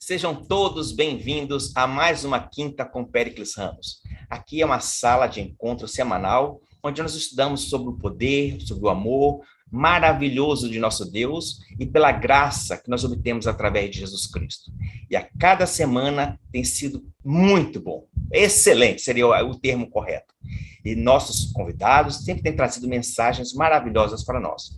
Sejam todos bem-vindos a mais uma Quinta com Péricles Ramos. Aqui é uma sala de encontro semanal, onde nós estudamos sobre o poder, sobre o amor maravilhoso de nosso Deus e pela graça que nós obtemos através de Jesus Cristo. E a cada semana tem sido muito bom, excelente, seria o termo correto. E nossos convidados sempre têm trazido mensagens maravilhosas para nós.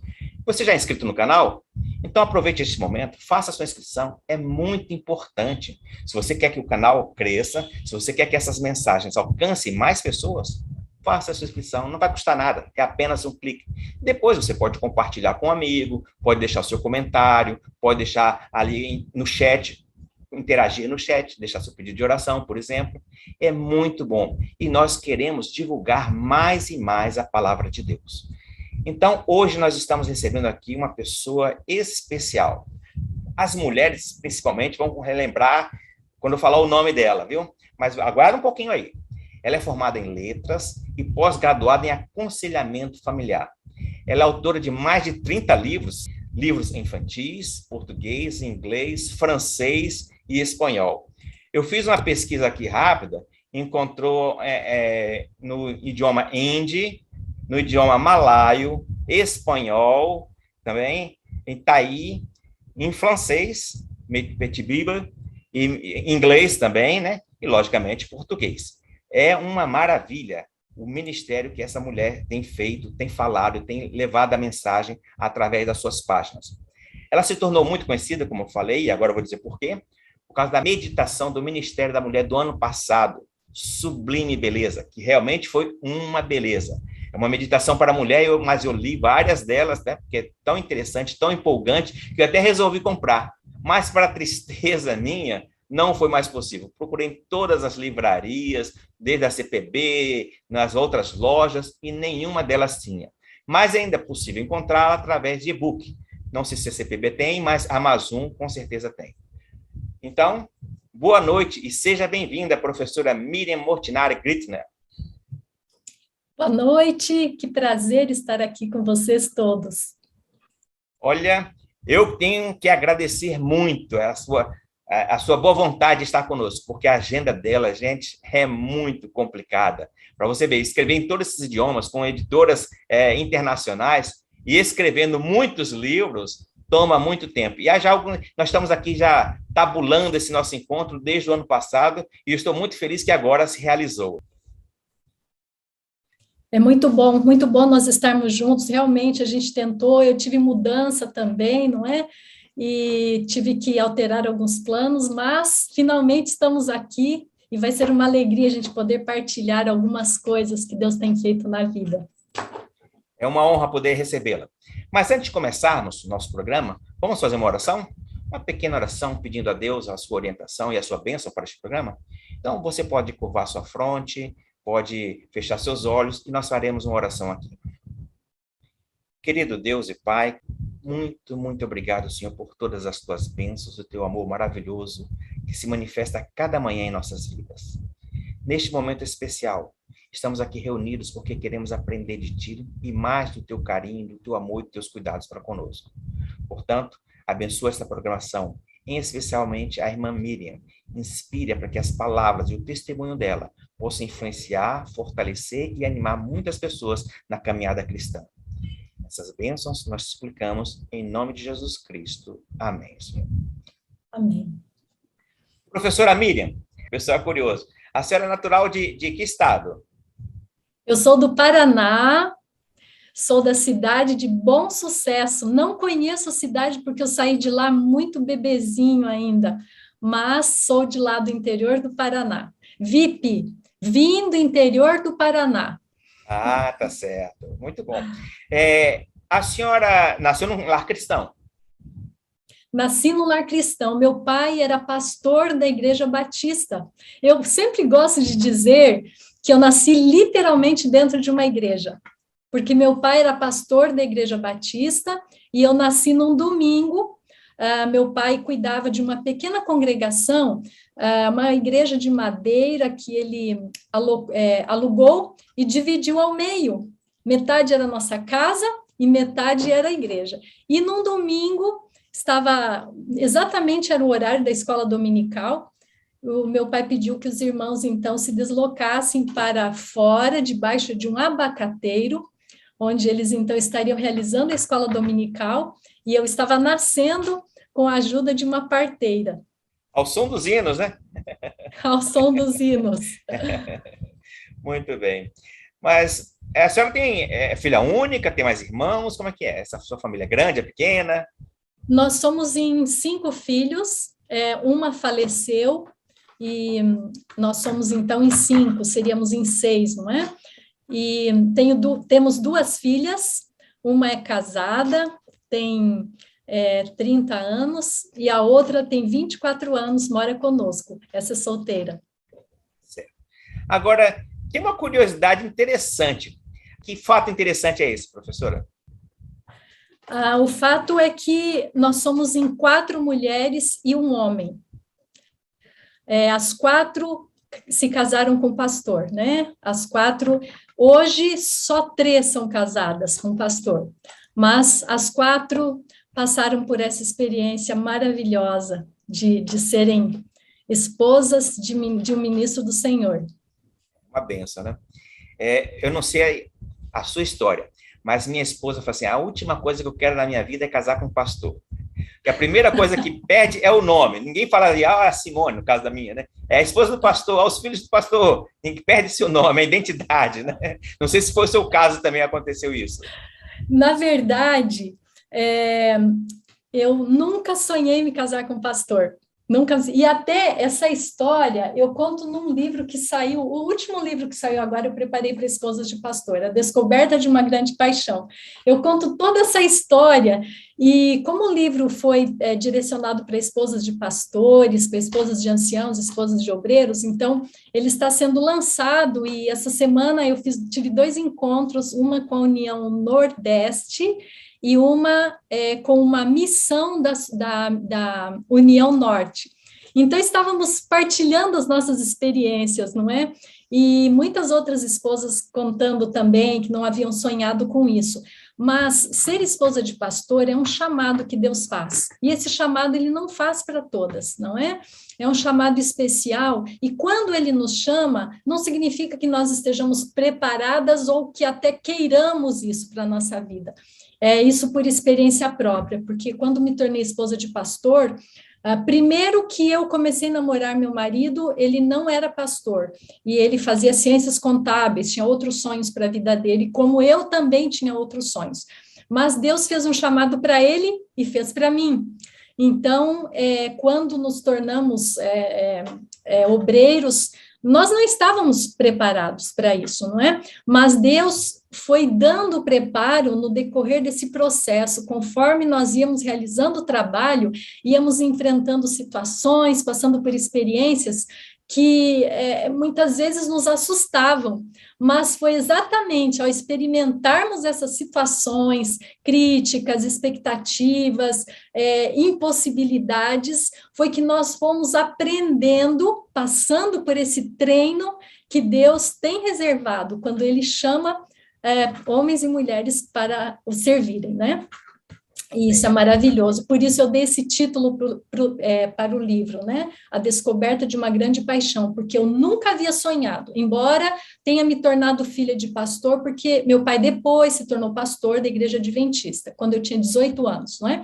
Você já é inscrito no canal? Então aproveite este momento, faça a sua inscrição, é muito importante. Se você quer que o canal cresça, se você quer que essas mensagens alcancem mais pessoas, faça a sua inscrição, não vai custar nada, é apenas um clique. Depois você pode compartilhar com um amigo, pode deixar o seu comentário, pode deixar ali no chat, interagir no chat, deixar seu pedido de oração, por exemplo. É muito bom. E nós queremos divulgar mais e mais a palavra de Deus. Então, hoje nós estamos recebendo aqui uma pessoa especial. As mulheres, principalmente, vão relembrar quando eu falar o nome dela, viu? Mas aguarda um pouquinho aí. Ela é formada em letras e pós-graduada em aconselhamento familiar. Ela é autora de mais de 30 livros, livros infantis, português, inglês, francês e espanhol. Eu fiz uma pesquisa aqui rápida, encontrou no idioma hindi, no idioma malaio, espanhol, também, em Thaí, em francês, Petit Bible, e inglês também, né? E, logicamente, português. É uma maravilha o ministério que essa mulher tem feito, tem falado, tem levado a mensagem através das suas páginas. Ela se tornou muito conhecida, como eu falei, e agora eu vou dizer por quê, por causa da meditação do Ministério da Mulher do ano passado, Sublime Beleza, que realmente foi uma beleza. É uma meditação para a mulher, mas eu li várias delas, né, porque é tão interessante, tão empolgante, que eu até resolvi comprar. Mas, para a tristeza minha, não foi mais possível. Procurei em todas as livrarias, desde a CPB, nas outras lojas, e nenhuma delas tinha. Mas ainda é possível encontrá-la através de e-book. Não sei se a CPB tem, mas a Amazon com certeza tem. Então, boa noite e seja bem-vinda, professora Miriam Mortinari Grittner. Boa noite, que prazer estar aqui com vocês todos. Olha, eu tenho que agradecer muito a sua boa vontade de estar conosco, porque a agenda dela, gente, é muito complicada. Para você ver, escrever em todos esses idiomas, com editoras internacionais, e escrevendo muitos livros, toma muito tempo. E nós estamos aqui já tabulando esse nosso encontro desde o ano passado, e eu estou muito feliz que agora se realizou. É muito bom nós estarmos juntos. Realmente a gente tentou, eu tive mudança também, não é? E tive que alterar alguns planos, mas finalmente estamos aqui e vai ser uma alegria a gente poder partilhar algumas coisas que Deus tem feito na vida. É uma honra poder recebê-la. Mas antes de começarmos o nosso programa, vamos fazer uma oração? Uma pequena oração pedindo a Deus a sua orientação e a sua bênção para este programa? Então, você pode curvar sua fronte, pode fechar seus olhos e nós faremos uma oração aqui. Querido Deus e Pai, muito, muito obrigado, Senhor, por todas as tuas bênçãos, o teu amor maravilhoso que se manifesta a cada manhã em nossas vidas. Neste momento especial, estamos aqui reunidos porque queremos aprender de Ti e mais do teu carinho, do teu amor e dos teus cuidados para conosco. Portanto, abençoa esta programação, especialmente a irmã Miriam. Inspire para que as palavras e o testemunho dela possam influenciar, fortalecer e animar muitas pessoas na caminhada cristã. Essas bênçãos nós explicamos em nome de Jesus Cristo. Amém, Senhor. Amém. Professora Miriam, pessoal curioso, a senhora é natural de que estado? Eu sou do Paraná, sou da cidade de Bom Sucesso. Não conheço a cidade porque eu saí de lá muito bebezinho ainda, mas sou de lá do interior do Paraná. VIP, vim do interior do Paraná. Ah, tá certo. Muito bom. A senhora nasceu num lar cristão? Nasci no lar cristão. Meu pai era pastor da Igreja Batista. Eu sempre gosto de dizer que eu nasci literalmente dentro de uma igreja, porque meu pai era pastor da Igreja Batista e eu nasci num domingo. Meu pai cuidava de uma pequena congregação, uma igreja de madeira que ele alugou e dividiu ao meio. Metade era a nossa casa e metade era a igreja. E num domingo exatamente era o horário da escola dominical. O meu pai pediu que os irmãos, então, se deslocassem para fora, debaixo de um abacateiro, onde eles, então, estariam realizando a escola dominical, e eu estava nascendo com a ajuda de uma parteira. Ao som dos hinos, né? Ao som dos hinos. Muito bem. Mas a senhora tem filha única, tem mais irmãos? Como é que é? Essa sua família é grande, é pequena? Nós somos em 5 filhos, uma faleceu, e nós somos, então, em 5, seríamos em 6, não é? E temos 2 filhas, uma é casada, tem 30 anos, e a outra tem 24 anos, mora conosco, essa é solteira. Certo. Agora, tem uma curiosidade interessante. Que fato interessante é esse, professora? O fato é que nós somos em 4 mulheres e um homem. As 4 se casaram com pastor, né? As 4, hoje só 3 são casadas com pastor, mas as 4 passaram por essa experiência maravilhosa de serem esposas de um ministro do Senhor. Uma benção, né? Eu não sei a sua história, mas minha esposa fala assim, a última coisa que eu quero na minha vida é casar com um pastor. Porque a primeira coisa que pede é o nome. Ninguém fala ali, a Simone, no caso da minha, né? É a esposa do pastor, os filhos do pastor. Ninguém perde seu nome, a identidade, né? Não sei se foi o seu caso também aconteceu isso. Na verdade, eu nunca sonhei me casar com pastor. Nunca, e até essa história eu conto num livro que saiu, o último livro que saiu agora, eu preparei para Esposas de Pastor, A Descoberta de uma Grande Paixão. Eu conto toda essa história, e como o livro foi direcionado para esposas de pastores, para esposas de anciãos, esposas de obreiros, então ele está sendo lançado, e essa semana eu tive 2 encontros, uma com a União Nordeste, e uma com uma missão da União Norte. Então, estávamos partilhando as nossas experiências, não é? E muitas outras esposas contando também que não haviam sonhado com isso. Mas ser esposa de pastor é um chamado que Deus faz. E esse chamado ele não faz para todas, não é? É um chamado especial. E quando ele nos chama, não significa que nós estejamos preparadas ou que até queiramos isso para a nossa vida. Isso por experiência própria, porque quando me tornei esposa de pastor, primeiro que eu comecei a namorar meu marido, ele não era pastor, e ele fazia ciências contábeis, tinha outros sonhos para a vida dele, como eu também tinha outros sonhos. Mas Deus fez um chamado para ele e fez para mim. Então, quando nos tornamos obreiros, nós não estávamos preparados para isso, não é? Mas Deus foi dando preparo no decorrer desse processo, conforme nós íamos realizando o trabalho, íamos enfrentando situações, passando por experiências que muitas vezes nos assustavam, mas foi exatamente ao experimentarmos essas situações, críticas, expectativas, impossibilidades, foi que nós fomos aprendendo, passando por esse treino que Deus tem reservado quando Ele chama homens e mulheres para o servirem, né? E isso é maravilhoso. Por isso eu dei esse título para o livro, né? A Descoberta de uma Grande Paixão, porque eu nunca havia sonhado, embora tenha me tornado filha de pastor, porque meu pai depois se tornou pastor da Igreja Adventista, quando eu tinha 18 anos, não é?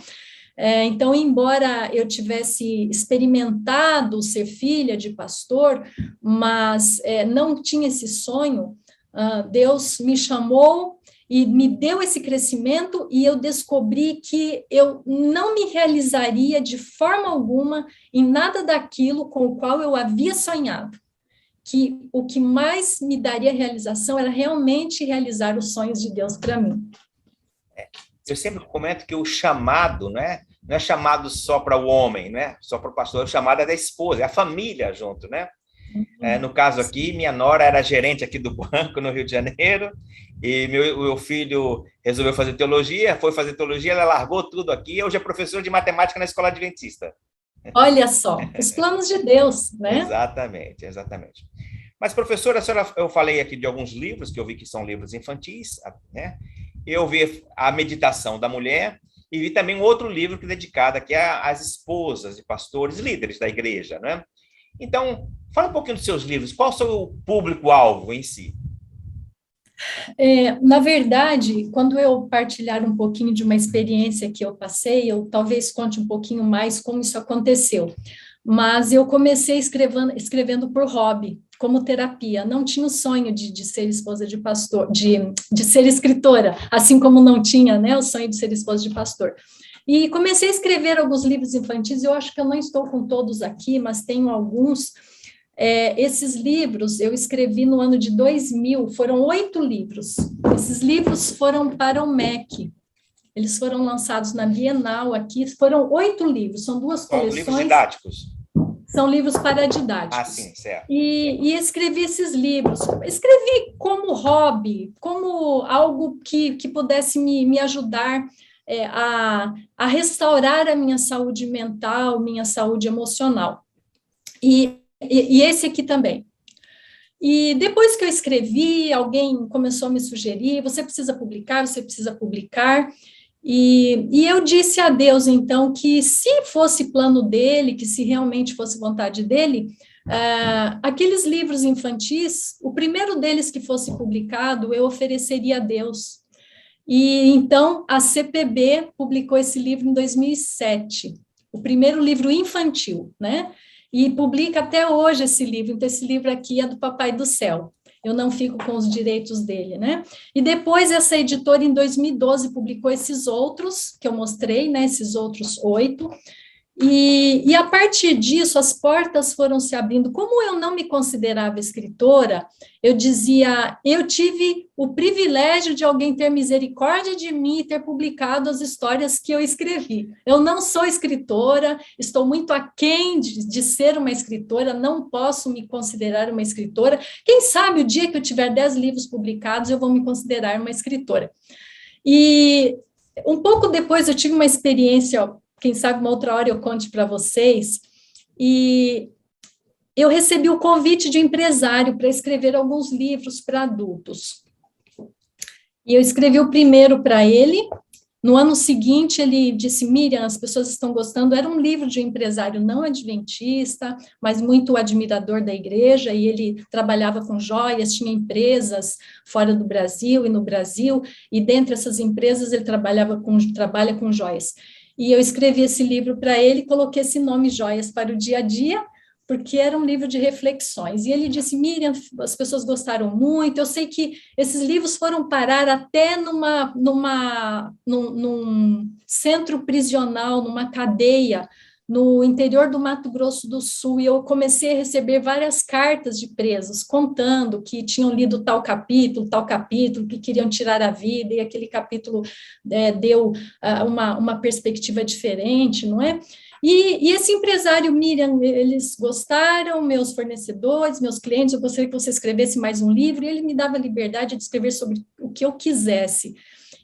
Então, embora eu tivesse experimentado ser filha de pastor, mas não tinha esse sonho, Deus me chamou e me deu esse crescimento, e eu descobri que eu não me realizaria de forma alguma em nada daquilo com o qual eu havia sonhado, que o que mais me daria realização era realmente realizar os sonhos de Deus para mim. Eu sempre comento que o chamado, não é chamado só para o homem, não é só para o pastor, o chamado é da esposa, é a família junto, né? No caso aqui, minha nora era gerente aqui do banco no Rio de Janeiro, e meu filho resolveu fazer teologia, foi fazer teologia, ela largou tudo aqui, hoje é professor de matemática na escola adventista. Olha só, os planos de Deus, né? Exatamente, exatamente. Mas, professora, eu falei aqui de alguns livros, que eu vi que são livros infantis, né? Eu vi a meditação da mulher, E vi também um outro livro que é dedicado aqui às esposas de pastores e líderes da igreja, né? Então, fala um pouquinho dos seus livros. Qual é o seu público-alvo em si? Na verdade, quando eu partilhar um pouquinho de uma experiência que eu passei, eu talvez conte um pouquinho mais como isso aconteceu. Mas eu comecei escrevendo por hobby, como terapia. Não tinha o sonho de ser esposa de pastor, de ser escritora, assim como não tinha, né, o sonho de ser esposa de pastor. E comecei a escrever alguns livros infantis. Eu acho que eu não estou com todos aqui, mas tenho alguns. Esses livros eu escrevi no ano de 2000, foram 8 livros. Esses livros foram para o MEC. Eles foram lançados na Bienal aqui, foram 8 livros, são 2 coleções. Livros didáticos? São livros paradidáticos. Ah, sim, certo. E escrevi esses livros. Escrevi como hobby, como algo que pudesse me ajudar a restaurar a minha saúde mental, minha saúde emocional. E esse aqui também. E depois que eu escrevi, alguém começou a me sugerir, você precisa publicar, você precisa publicar. E eu disse a Deus, então, que se fosse plano dele, que se realmente fosse vontade dele, aqueles livros infantis, o primeiro deles que fosse publicado, eu ofereceria a Deus. E então a CPB publicou esse livro em 2007, o primeiro livro infantil, né? E publica até hoje esse livro. Então, esse livro aqui é do Papai do Céu. Eu não fico com os direitos dele, né? E depois, essa editora, em 2012, publicou esses outros, que eu mostrei, né? Esses outros 8. E a partir disso, as portas foram se abrindo. Como eu não me considerava escritora, eu dizia, eu tive o privilégio de alguém ter misericórdia de mim e ter publicado as histórias que eu escrevi. Eu não sou escritora, estou muito aquém de ser uma escritora, não posso me considerar uma escritora. Quem sabe o dia que eu tiver 10 livros publicados, eu vou me considerar uma escritora. E um pouco depois eu tive uma experiência, quem sabe uma outra hora eu conte para vocês, e eu recebi o convite de um empresário para escrever alguns livros para adultos. E eu escrevi o primeiro para ele. No ano seguinte, ele disse, Miriam, as pessoas estão gostando. Era um livro de um empresário não adventista, mas muito admirador da igreja, e ele trabalhava com joias, tinha empresas fora do Brasil e no Brasil, e dentre essas empresas ele trabalha com joias. E eu escrevi esse livro para ele, coloquei esse nome Joias para o Dia a Dia, porque era um livro de reflexões. E ele disse, Miriam, as pessoas gostaram muito, eu sei que esses livros foram parar até num centro prisional, numa cadeia, no interior do Mato Grosso do Sul, e eu comecei a receber várias cartas de presos, contando que tinham lido tal capítulo, que queriam tirar a vida, e aquele capítulo deu uma perspectiva diferente, não é? E esse empresário, Miriam, eles gostaram, meus fornecedores, meus clientes, eu gostaria que você escrevesse mais um livro, e ele me dava a liberdade de escrever sobre o que eu quisesse.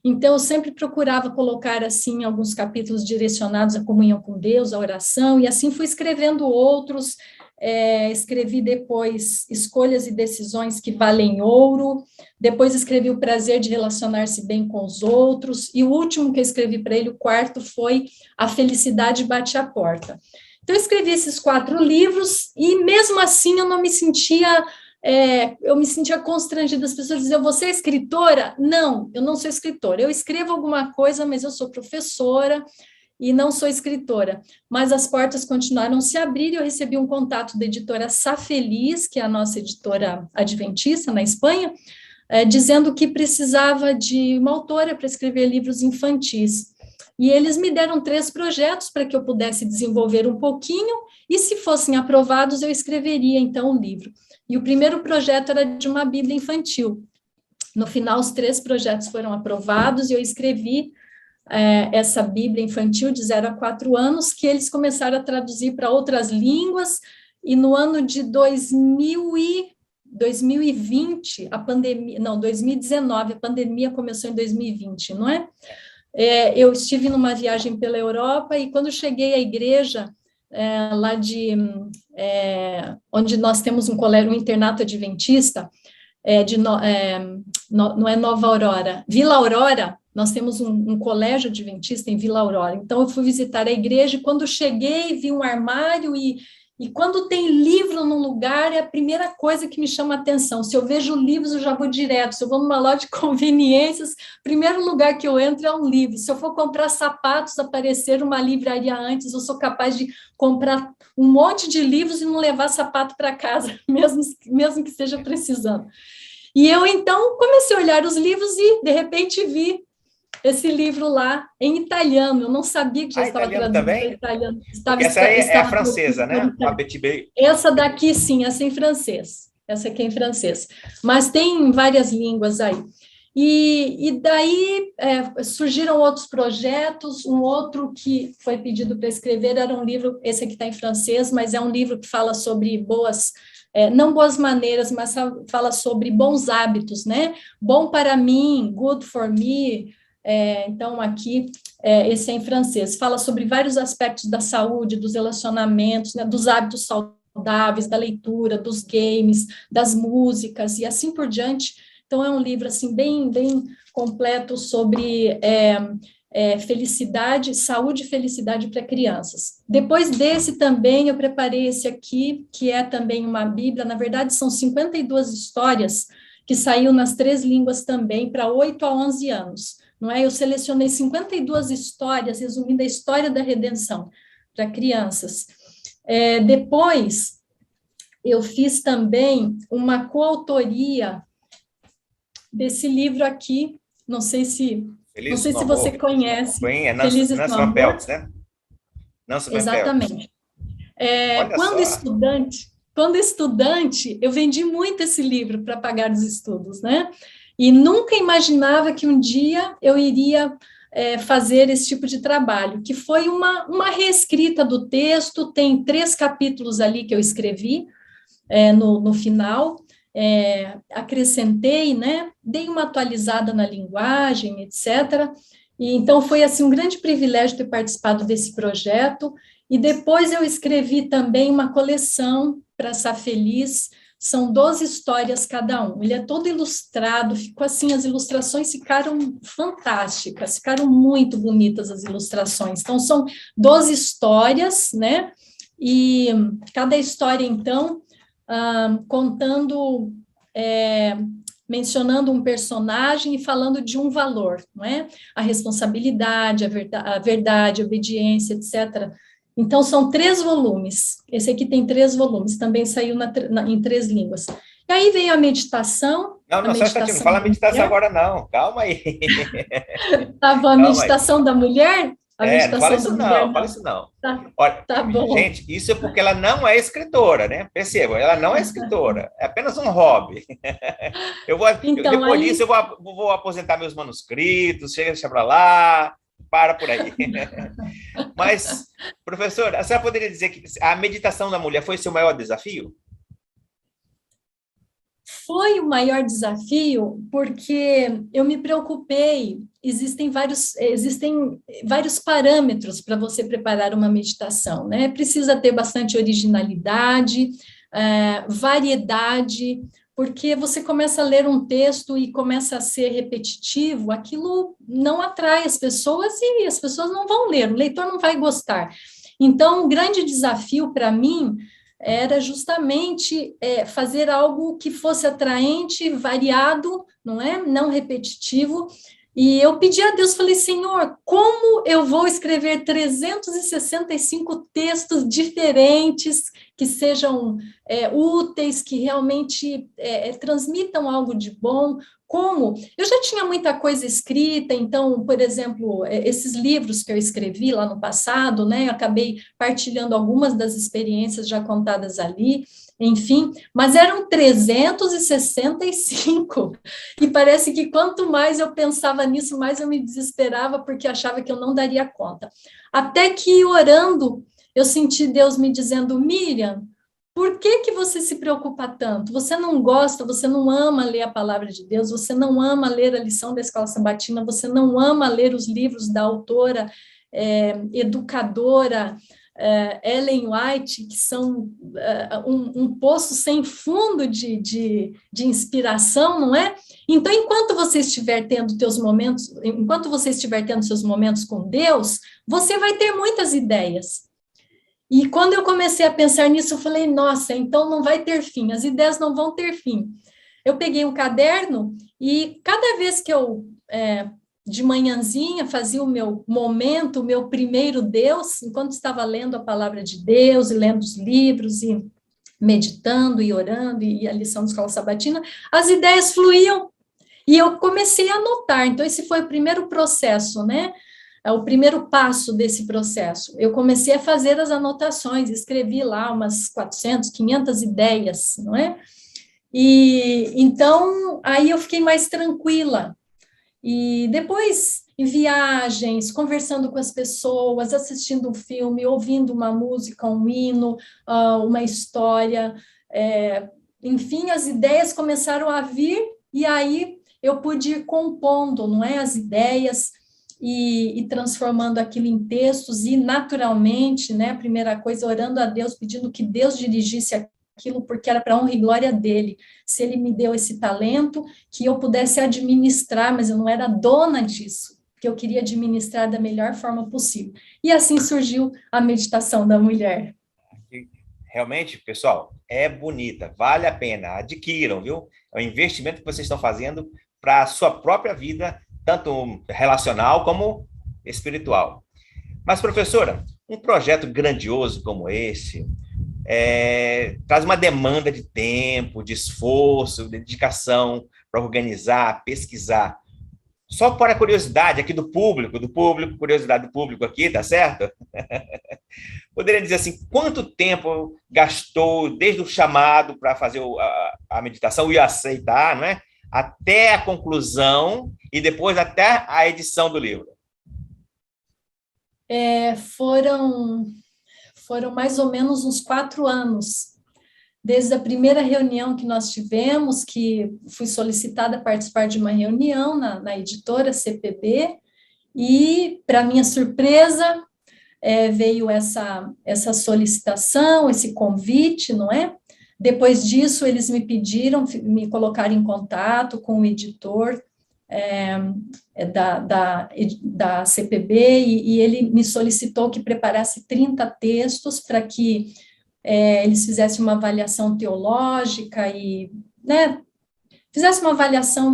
Então, eu sempre procurava colocar, assim, alguns capítulos direcionados à comunhão com Deus, à oração, e assim fui escrevendo outros. Escrevi depois Escolhas e Decisões que Valem Ouro, depois escrevi O Prazer de Relacionar-se Bem com os Outros, e o último que eu escrevi para ele, o quarto, foi A Felicidade Bate à Porta. Então, eu escrevi esses 4 livros, e mesmo assim eu não me sentia... eu me sentia constrangida, as pessoas diziam, você é escritora? Não, eu não sou escritora, eu escrevo alguma coisa, mas eu sou professora e não sou escritora, mas as portas continuaram a se abrir, e eu recebi um contato da editora Sá Feliz, que é a nossa editora adventista na Espanha, dizendo que precisava de uma autora para escrever livros infantis. E eles me deram 3 projetos para que eu pudesse desenvolver um pouquinho, e se fossem aprovados, eu escreveria, então, um livro. E o primeiro projeto era de uma Bíblia infantil. No final, os 3 projetos foram aprovados, e eu escrevi essa Bíblia infantil de 0 a 4 anos, que eles começaram a traduzir para outras línguas, e no ano de 2020, 2019, a pandemia começou em 2020, não é? Eu estive numa viagem pela Europa, e quando cheguei à igreja, lá onde nós temos um internato adventista, não é Nova Aurora, Vila Aurora, Nós temos um colégio adventista em Vila Aurora. Então, eu fui visitar a igreja e quando cheguei, vi um armário e quando tem livro num lugar, é a primeira coisa que me chama a atenção. Se eu vejo livros, eu já vou direto. Se eu vou numa loja de conveniências, o primeiro lugar que eu entro é um livro. Se eu for comprar sapatos, aparecer uma livraria antes, eu sou capaz de comprar um monte de livros e não levar sapato para casa, mesmo que esteja precisando. E eu, então, comecei a olhar os livros e, de repente, vi esse livro lá em italiano. Eu não sabia que já estava traduzido para italiano. Essa é a francesa, né? A Betty Bale. Essa daqui, sim, essa é em francês. Essa aqui é em francês. Mas tem várias línguas aí. E daí surgiram outros projetos. Um outro que foi pedido para escrever era um livro, esse aqui está em francês, mas é um livro que fala sobre não boas maneiras, mas fala sobre bons hábitos, né? Bom para mim, good for me. Então, aqui, esse é em francês, fala sobre vários aspectos da saúde, dos relacionamentos, né, dos hábitos saudáveis, da leitura, dos games, das músicas, e assim por diante. Então, é um livro, assim, bem completo sobre felicidade, saúde e felicidade para crianças. Depois desse também, eu preparei esse aqui, que é também uma bíblia, na verdade, são 52 histórias, que saiu nas 3 línguas também, para 8 a 11 anos. Não é? Eu selecionei 52 histórias, resumindo a história da redenção para crianças. Depois, eu fiz também uma coautoria desse livro aqui, não sei se você conhece. Felizes no Amor. Peltz, né? Exatamente. Quando estudante, eu vendi muito esse livro para pagar os estudos, né? E nunca imaginava que um dia eu iria fazer esse tipo de trabalho, que foi uma reescrita do texto, tem 3 capítulos ali que eu escrevi no final, acrescentei, né, dei uma atualizada na linguagem, etc. E então foi assim um grande privilégio ter participado desse projeto, e depois eu escrevi também uma coleção para Sá Feliz. São 12 histórias cada um. Ele é todo ilustrado, ficou assim, as ilustrações ficaram fantásticas, ficaram muito bonitas as ilustrações. Então, são 12 histórias, né? E cada história, então, contando, mencionando um personagem e falando de um valor, não é? A responsabilidade, a verdade, a obediência, etc. Então, são 3 volumes. Esse aqui tem 3 volumes, também saiu em 3 línguas. E aí vem a meditação. Não fala meditação agora, não. Calma aí. Tá bom, a meditação da mulher? Não fala isso não, fala isso não. Olha, tá bom. Gente, isso é porque ela não é escritora, né? Percebam, ela não é escritora, é apenas um hobby. Depois disso, eu vou aposentar meus manuscritos, deixa para lá. Para por aí. Mas, professor, a senhora poderia dizer que a meditação da mulher foi seu maior desafio? Foi o maior desafio porque eu me preocupei. Existem vários parâmetros para você preparar uma meditação, né? Precisa ter bastante originalidade, variedade, porque você começa a ler um texto e começa a ser repetitivo, aquilo não atrai as pessoas e as pessoas não vão ler, o leitor não vai gostar. Então, o grande desafio para mim era justamente fazer algo que fosse atraente, variado, não é? Não repetitivo. E eu pedi a Deus, falei, Senhor, como eu vou escrever 365 textos diferentes, que sejam úteis, que realmente transmitam algo de bom? Como? Eu já tinha muita coisa escrita, então, por exemplo, esses livros que eu escrevi lá no passado, né, eu acabei partilhando algumas das experiências já contadas ali, enfim, mas eram 365, e parece que quanto mais eu pensava nisso, mais eu me desesperava, porque achava que eu não daria conta. Até que, orando, eu senti Deus me dizendo, Miriam, por que você se preocupa tanto? Você não gosta, você não ama ler a palavra de Deus, você não ama ler a lição da Escola Sabatina, você não ama ler os livros da autora, educadora, Ellen White, que são um poço sem fundo de inspiração, não é? Então, enquanto você estiver tendo seus momentos com Deus, você vai ter muitas ideias. E quando eu comecei a pensar nisso, eu falei, nossa, então não vai ter fim, as ideias não vão ter fim. Eu peguei um caderno e cada vez que eu, de manhãzinha, fazia o meu momento, o meu primeiro Deus, enquanto estava lendo a palavra de Deus e lendo os livros e meditando e orando e a lição da escola sabatina, as ideias fluíam e eu comecei a anotar. Então, esse foi o primeiro processo, né? O primeiro passo desse processo. Eu comecei a fazer as anotações, escrevi lá umas 400, 500 ideias, não é? E então, aí eu fiquei mais tranquila. E depois, em viagens, conversando com as pessoas, assistindo um filme, ouvindo uma música, um hino, uma história, enfim, as ideias começaram a vir, e aí eu pude ir compondo, não é, as ideias, e transformando aquilo em textos, e naturalmente, né, a primeira coisa, orando a Deus, pedindo que Deus dirigisse aquilo, porque era para honra e glória dele. Se ele me deu esse talento, que eu pudesse administrar, mas eu não era dona disso, que eu queria administrar da melhor forma possível. E assim surgiu a meditação da mulher. Realmente, pessoal, é bonita, vale a pena, adquiram, viu? É um investimento que vocês estão fazendo para a sua própria vida, tanto relacional como espiritual. Mas, professora, um projeto grandioso como esse traz uma demanda de tempo, de esforço, de dedicação para organizar, pesquisar. Só para a curiosidade aqui do público, curiosidade do público aqui, tá certo? Poderia dizer assim, quanto tempo gastou desde o chamado para fazer a meditação e aceitar, não é? Até a conclusão e depois até a edição do livro? Foram mais ou menos uns 4 anos, desde a primeira reunião que nós tivemos, que fui solicitada a participar de uma reunião na editora CPB, e, para minha surpresa, veio essa solicitação, esse convite, não é? Depois disso, eles me pediram, me colocar em contato com o editor da CPB, e ele me solicitou que preparasse 30 textos para que eles fizessem uma avaliação teológica e, né, fizessem uma avaliação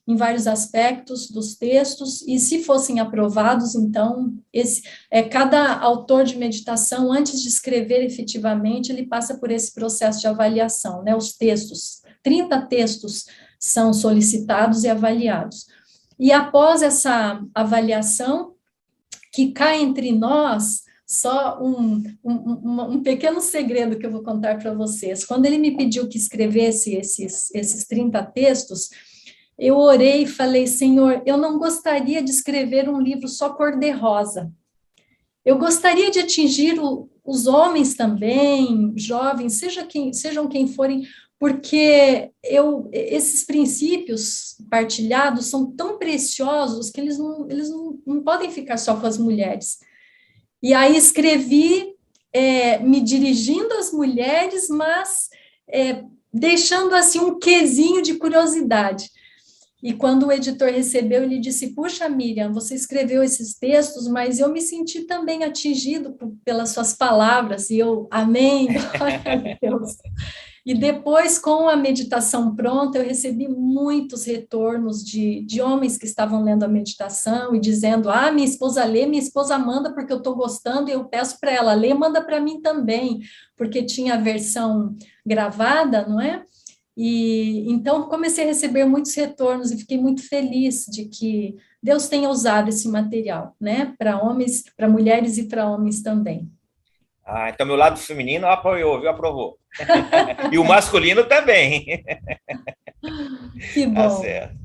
em vários aspectos dos textos, e se fossem aprovados, então, cada autor de meditação, antes de escrever efetivamente, ele passa por esse processo de avaliação, né, os textos, 30 textos são solicitados e avaliados. E após essa avaliação, que cá entre nós, só um pequeno segredo que eu vou contar para vocês. Quando ele me pediu que escrevesse esses 30 textos, eu orei e falei, Senhor, eu não gostaria de escrever um livro só cor-de-rosa. Eu gostaria de atingir os homens também, jovens, sejam quem forem, porque esses princípios partilhados são tão preciosos que eles não podem ficar só com as mulheres. E aí escrevi me dirigindo às mulheres, mas deixando assim um quesinho de curiosidade. E quando o editor recebeu, ele disse, puxa, Miriam, você escreveu esses textos, mas eu me senti também atingido pelas suas palavras, e eu, amém, glória a Deus. E depois, com a meditação pronta, eu recebi muitos retornos de homens que estavam lendo a meditação e dizendo, minha esposa lê, minha esposa manda porque eu estou gostando, e eu peço para ela ler, manda para mim também, porque tinha a versão gravada, não é? E então comecei a receber muitos retornos e fiquei muito feliz de que Deus tenha usado esse material, né, para homens, para mulheres e para homens também. Então meu lado feminino apoiou, viu? Aprovou. E o masculino também. Que bom. Tá certo.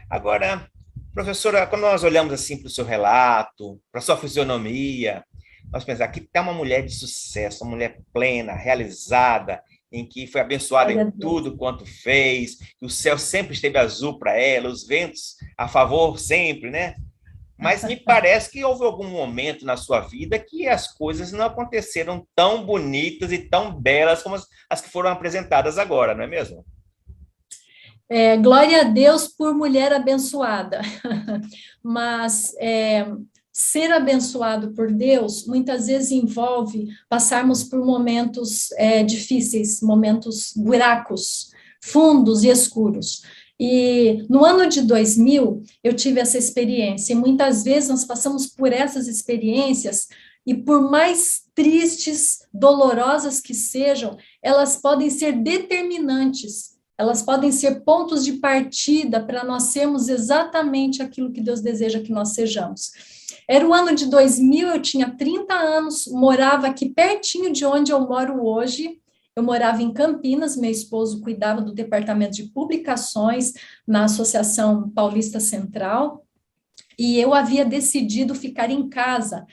Agora, professora, quando nós olhamos assim para o seu relato, para a sua fisionomia, nós pensamos que tem uma mulher de sucesso, uma mulher plena, realizada, em que foi abençoada em tudo quanto fez, que o céu sempre esteve azul para ela, os ventos a favor sempre, né? Mas me parece que houve algum momento na sua vida que as coisas não aconteceram tão bonitas e tão belas como as que foram apresentadas agora, não é mesmo? Glória a Deus por mulher abençoada. Mas ser abençoado por Deus muitas vezes envolve passarmos por momentos difíceis, momentos buracos, fundos e escuros. E no ano de 2000, eu tive essa experiência, e muitas vezes nós passamos por essas experiências, e por mais tristes, dolorosas que sejam, elas podem ser determinantes, elas podem ser pontos de partida para nós sermos exatamente aquilo que Deus deseja que nós sejamos. Era o ano de 2000, eu tinha 30 anos, morava aqui pertinho de onde eu moro hoje. Eu morava em Campinas, meu esposo cuidava do departamento de publicações na Associação Paulista Central, e eu havia decidido ficar em casa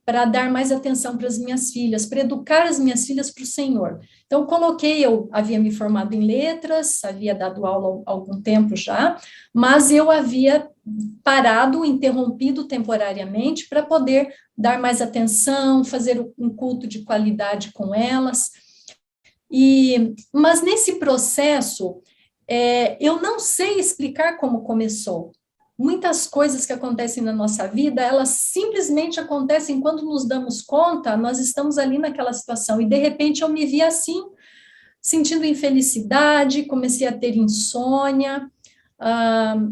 para dar mais atenção para as minhas filhas, para educar as minhas filhas para o Senhor. Então, eu havia me formado em letras, havia dado aula há algum tempo já, mas eu havia parado, interrompido temporariamente para poder dar mais atenção, fazer um culto de qualidade com elas. Mas nesse processo, eu não sei explicar como começou. Muitas coisas que acontecem na nossa vida, elas simplesmente acontecem quando nos damos conta, nós estamos ali naquela situação, e de repente eu me vi assim, sentindo infelicidade, comecei a ter insônia,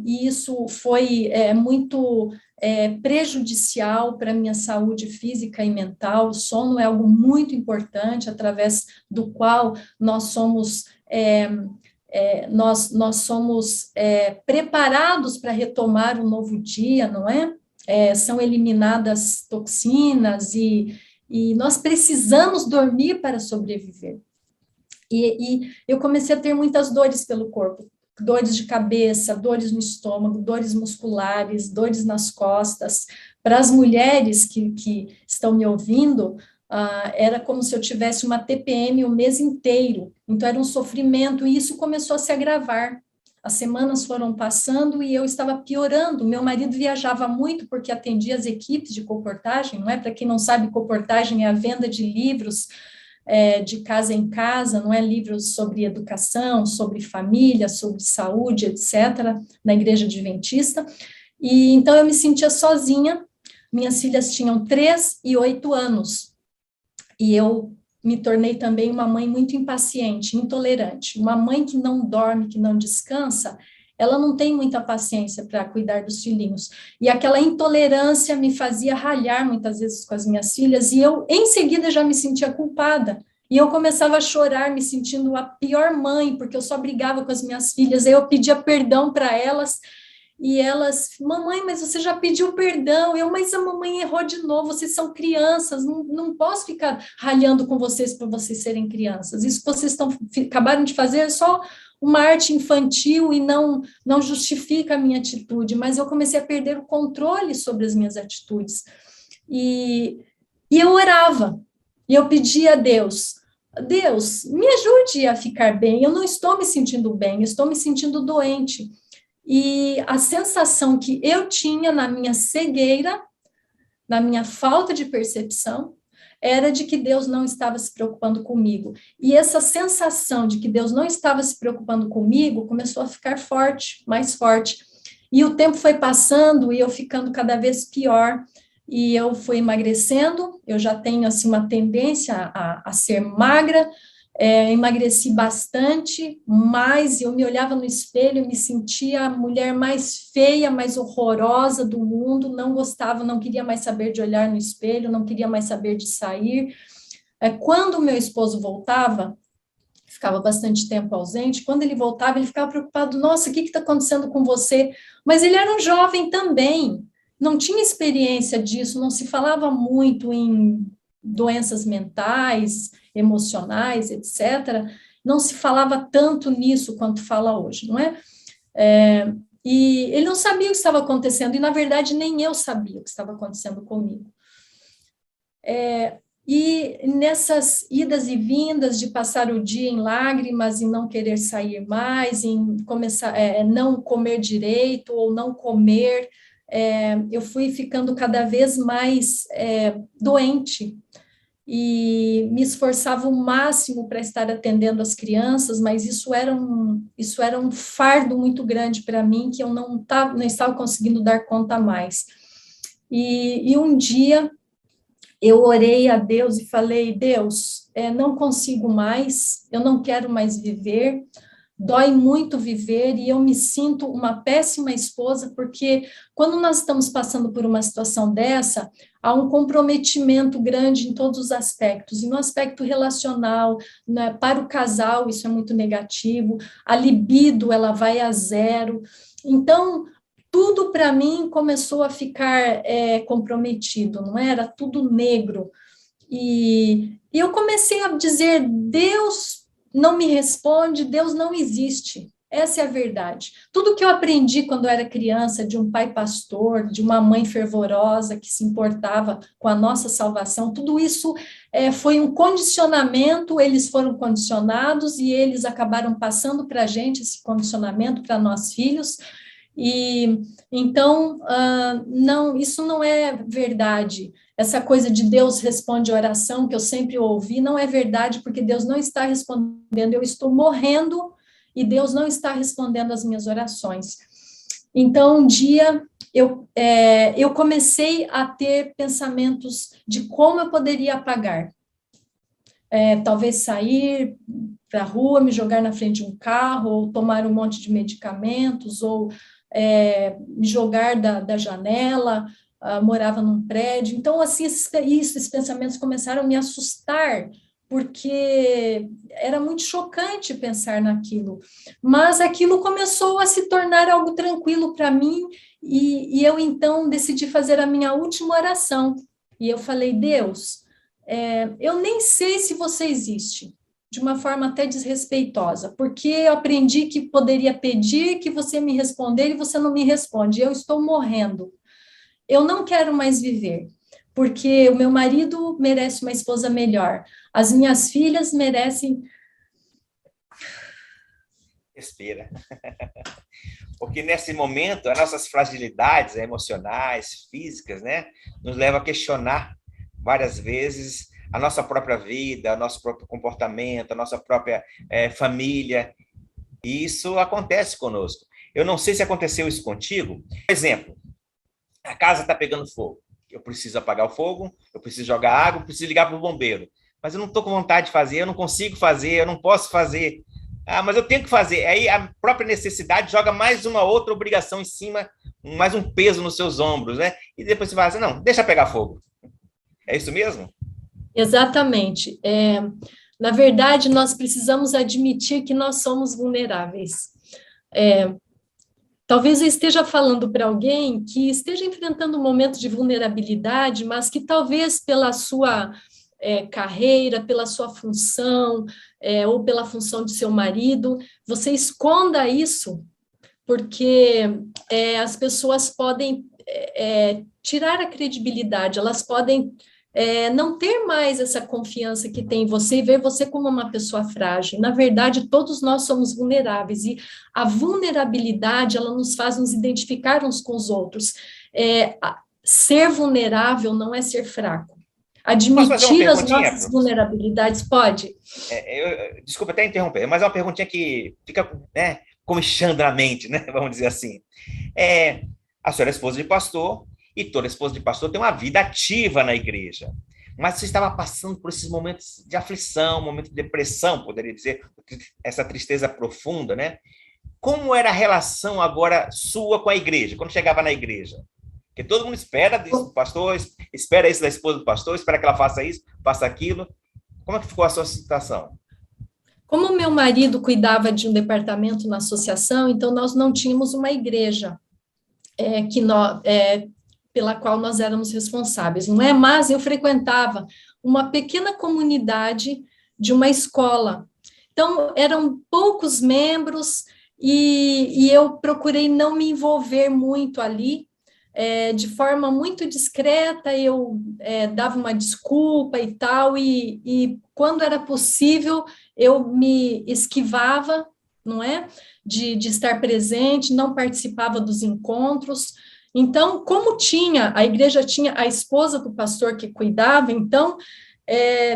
e isso foi muito prejudicial para a minha saúde física e mental. O sono é algo muito importante, através do qual nós somos nós somos preparados para retomar um novo dia, não é? São eliminadas toxinas e nós precisamos dormir para sobreviver. E eu comecei a ter muitas dores pelo corpo, dores de cabeça, dores no estômago, dores musculares, dores nas costas. Para as mulheres que estão me ouvindo, era como se eu tivesse uma TPM o mês inteiro, então era um sofrimento, e isso começou a se agravar. As semanas foram passando e eu estava piorando. Meu marido viajava muito porque atendia as equipes de colportagem, não é? Para quem não sabe, colportagem é a venda de livros de casa em casa, não é? Livros sobre educação, sobre família, sobre saúde, etc., na Igreja Adventista. E então eu me sentia sozinha. Minhas filhas tinham 3 e 8 anos. E eu me tornei também uma mãe muito impaciente, intolerante. Uma mãe que não dorme, que não descansa, ela não tem muita paciência para cuidar dos filhinhos. E aquela intolerância me fazia ralhar muitas vezes com as minhas filhas, e eu, em seguida, já me sentia culpada. E eu começava a chorar, me sentindo a pior mãe, porque eu só brigava com as minhas filhas. Aí eu pedia perdão para elas, e elas, mamãe, mas você já pediu perdão. Mas a mamãe errou de novo, vocês são crianças, não posso ficar ralhando com vocês para vocês serem crianças. Isso que vocês acabaram de fazer é só uma arte infantil e não justifica a minha atitude. Mas eu comecei a perder o controle sobre as minhas atitudes. E eu orava, e eu pedia a Deus, me ajude a ficar bem, eu não estou me sentindo bem, eu estou me sentindo doente. E a sensação que eu tinha na minha cegueira, na minha falta de percepção, era de que Deus não estava se preocupando comigo. E essa sensação de que Deus não estava se preocupando comigo começou a ficar forte, mais forte. E o tempo foi passando e eu ficando cada vez pior. E eu fui emagrecendo, eu já tenho assim, uma tendência a ser magra. Emagreci bastante, mas eu me olhava no espelho e me sentia a mulher mais feia, mais horrorosa do mundo, não gostava, não queria mais saber de olhar no espelho, não queria mais saber de sair. Quando o meu esposo voltava, ficava bastante tempo ausente, quando ele voltava, ele ficava preocupado, nossa, o que está acontecendo com você? Mas ele era um jovem também, não tinha experiência disso, não se falava muito em doenças mentais, emocionais, etc., não se falava tanto nisso quanto fala hoje, não é? E ele não sabia o que estava acontecendo, e, na verdade, nem eu sabia o que estava acontecendo comigo. E nessas idas e vindas de passar o dia em lágrimas e não querer sair mais, em começar não comer direito ou não comer eu fui ficando cada vez mais doente, e me esforçava o máximo para estar atendendo as crianças, mas isso era um fardo muito grande para mim, que eu não estava conseguindo dar conta mais. E um dia eu orei a Deus e falei: Deus, não consigo mais, eu não quero mais viver, dói muito viver, e eu me sinto uma péssima esposa, porque quando nós estamos passando por uma situação dessa, há um comprometimento grande em todos os aspectos, e no aspecto relacional, né, para o casal, isso é muito negativo, a libido, ela vai a zero, então, tudo para mim começou a ficar comprometido, não era tudo negro, e eu comecei a dizer: Deus não me responde, Deus não existe. Essa é a verdade. Tudo que eu aprendi quando eu era criança, de um pai pastor, de uma mãe fervorosa que se importava com a nossa salvação, tudo isso foi um condicionamento, eles foram condicionados e eles acabaram passando para a gente esse condicionamento, para nós filhos, e então, não, isso não é verdade. Essa coisa de Deus responde a oração, que eu sempre ouvi, não é verdade, porque Deus não está respondendo, eu estou morrendo e Deus não está respondendo as minhas orações. Então, um dia, eu comecei a ter pensamentos de como eu poderia apagar. Talvez sair para a rua, me jogar na frente de um carro, ou tomar um monte de medicamentos, ou me jogar da janela, morava num prédio. Então, assim, esses pensamentos começaram a me assustar, porque era muito chocante pensar naquilo. Mas aquilo começou a se tornar algo tranquilo para mim, e eu, então, decidi fazer a minha última oração. E eu falei: Deus, eu nem sei se você existe, de uma forma até desrespeitosa, porque eu aprendi que poderia pedir, que você me responder, e você não me responde, eu estou morrendo. Eu não quero mais viver, porque o meu marido merece uma esposa melhor, as minhas filhas merecem... Respira. Porque nesse momento, as nossas fragilidades emocionais, físicas, né, nos levam a questionar várias vezes a nossa própria vida, o nosso próprio comportamento, a nossa própria família. E isso acontece conosco. Eu não sei se aconteceu isso contigo. Por exemplo, a casa está pegando fogo. Eu preciso apagar o fogo, eu preciso jogar água, eu preciso ligar para o bombeiro. Mas eu não estou com vontade de fazer, eu não consigo fazer, eu não posso fazer. Mas eu tenho que fazer. Aí a própria necessidade joga mais uma outra obrigação em cima, mais um peso nos seus ombros, né? E depois você fala assim: não, deixa pegar fogo. É isso mesmo? Exatamente. Na verdade, nós precisamos admitir que nós somos vulneráveis. Talvez eu esteja falando para alguém que esteja enfrentando um momento de vulnerabilidade, mas que talvez pela sua carreira, pela sua função, ou pela função de seu marido, você esconda isso, porque as pessoas podem tirar a credibilidade, elas podem não ter mais essa confiança que tem em você e ver você como uma pessoa frágil. Na verdade, todos nós somos vulneráveis, e a vulnerabilidade, ela nos faz nos identificar uns com os outros. Ser vulnerável não é ser fraco. Admitir as nossas vulnerabilidades, pode? Desculpa até interromper, mas é uma perguntinha que fica comichando na mente, né? Vamos dizer assim. A senhora é esposa de pastor, e toda esposa de pastor tem uma vida ativa na igreja. Mas você estava passando por esses momentos de aflição, momento de depressão, poderia dizer, essa tristeza profunda, né? Como era a relação agora sua com a igreja, quando chegava na igreja? Porque todo mundo espera disso do pastor, espera isso da esposa do pastor, espera que ela faça isso, faça aquilo. Como é que ficou a sua situação? Como meu marido cuidava de um departamento na associação, então nós não tínhamos uma igreja pela qual nós éramos responsáveis, não é? Mas eu frequentava uma pequena comunidade de uma escola. Então, eram poucos membros, e eu procurei não me envolver muito ali. De forma muito discreta, eu dava uma desculpa e tal, e quando era possível, eu me esquivava, não é? De estar presente, não participava dos encontros. Então, como a igreja tinha a esposa do pastor que cuidava, então,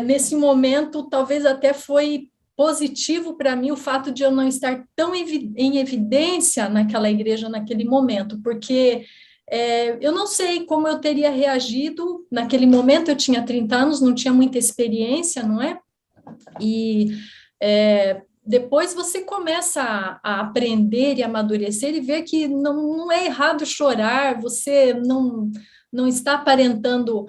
nesse momento, talvez até foi positivo para mim o fato de eu não estar tão em evidência naquela igreja naquele momento, porque eu não sei como eu teria reagido naquele momento. Eu tinha 30 anos, não tinha muita experiência, não é? E depois você começa a aprender e amadurecer e ver que não é errado chorar, você não está aparentando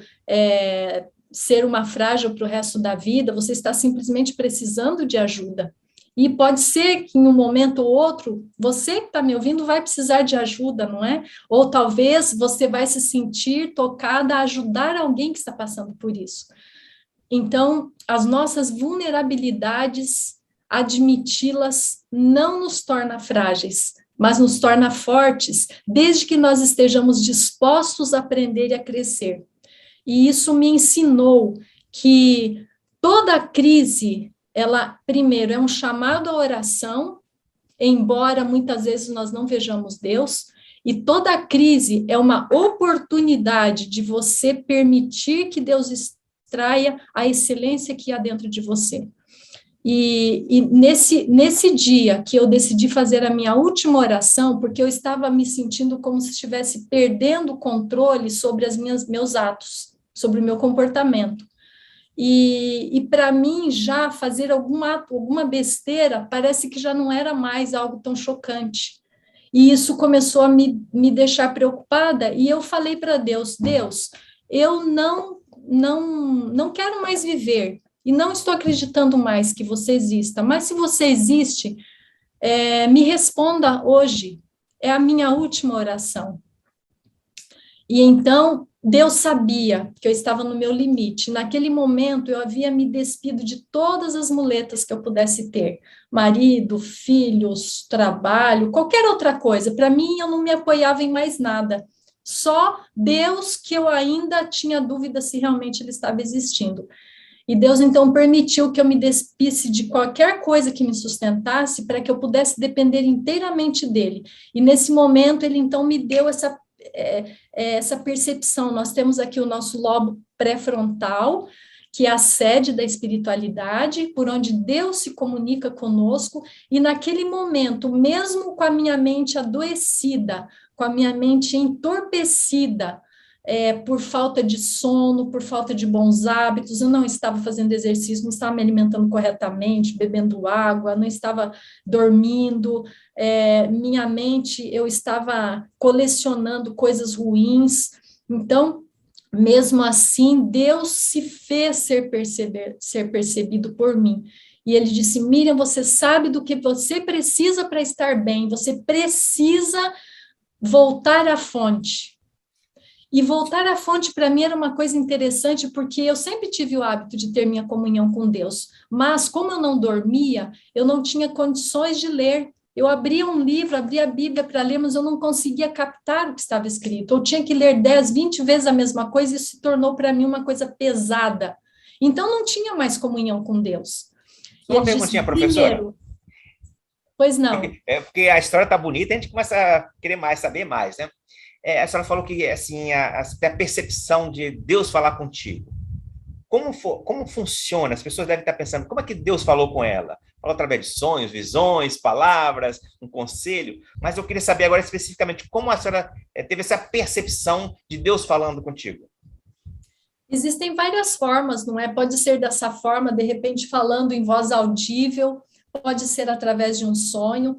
ser uma frágil para o resto da vida, você está simplesmente precisando de ajuda. E pode ser que em um momento ou outro, você que está me ouvindo vai precisar de ajuda, não é? Ou talvez você vai se sentir tocada a ajudar alguém que está passando por isso. Então, as nossas vulnerabilidades, admiti-las não nos torna frágeis, mas nos torna fortes, desde que nós estejamos dispostos a aprender e a crescer. E isso me ensinou que toda crise, ela, primeiro, é um chamado à oração, embora muitas vezes nós não vejamos Deus, e toda crise é uma oportunidade de você permitir que Deus extraia a excelência que há dentro de você. E nesse dia que eu decidi fazer a minha última oração, porque eu estava me sentindo como se estivesse perdendo o controle sobre meus atos, sobre o meu comportamento. E para mim, já fazer algum ato, alguma besteira, parece que já não era mais algo tão chocante. E isso começou a me deixar preocupada, e eu falei para Deus, eu não quero mais viver, e não estou acreditando mais que você exista, mas se você existe, me responda hoje, é a minha última oração. E então, Deus sabia que eu estava no meu limite. Naquele momento, eu havia me despido de todas as muletas que eu pudesse ter. Marido, filhos, trabalho, qualquer outra coisa. Para mim, eu não me apoiava em mais nada. Só Deus, que eu ainda tinha dúvida se realmente Ele estava existindo. E Deus, então, permitiu que eu me despisse de qualquer coisa que me sustentasse para que eu pudesse depender inteiramente dEle. E nesse momento, Ele, então, me deu essa percepção. Nós temos aqui o nosso lobo pré-frontal, que é a sede da espiritualidade, por onde Deus se comunica conosco, e naquele momento, mesmo com a minha mente adoecida, com a minha mente entorpecida, por falta de sono, por falta de bons hábitos, eu não estava fazendo exercício, não estava me alimentando corretamente, bebendo água, não estava dormindo, minha mente, eu estava colecionando coisas ruins. Então, mesmo assim, Deus se fez ser percebido por mim. E ele disse, Miriam, você sabe do que você precisa para estar bem, você precisa voltar à fonte. E voltar à fonte, para mim, era uma coisa interessante, porque eu sempre tive o hábito de ter minha comunhão com Deus, mas como eu não dormia, eu não tinha condições de ler. Eu abria um livro, abria a Bíblia para ler, mas eu não conseguia captar o que estava escrito. Eu tinha que ler 10, 20 vezes a mesma coisa, e isso se tornou para mim uma coisa pesada. Então, não tinha mais comunhão com Deus. Uma perguntinha, professora. Pois não. Porque a história está bonita, a gente começa a querer saber mais, né? A senhora falou que assim, a percepção de Deus falar contigo. Como funciona? As pessoas devem estar pensando, como é que Deus falou com ela? Falou através de sonhos, visões, palavras, um conselho? Mas eu queria saber agora especificamente como a senhora teve essa percepção de Deus falando contigo. Existem várias formas, não é? Pode ser dessa forma, de repente falando em voz audível, pode ser através de um sonho.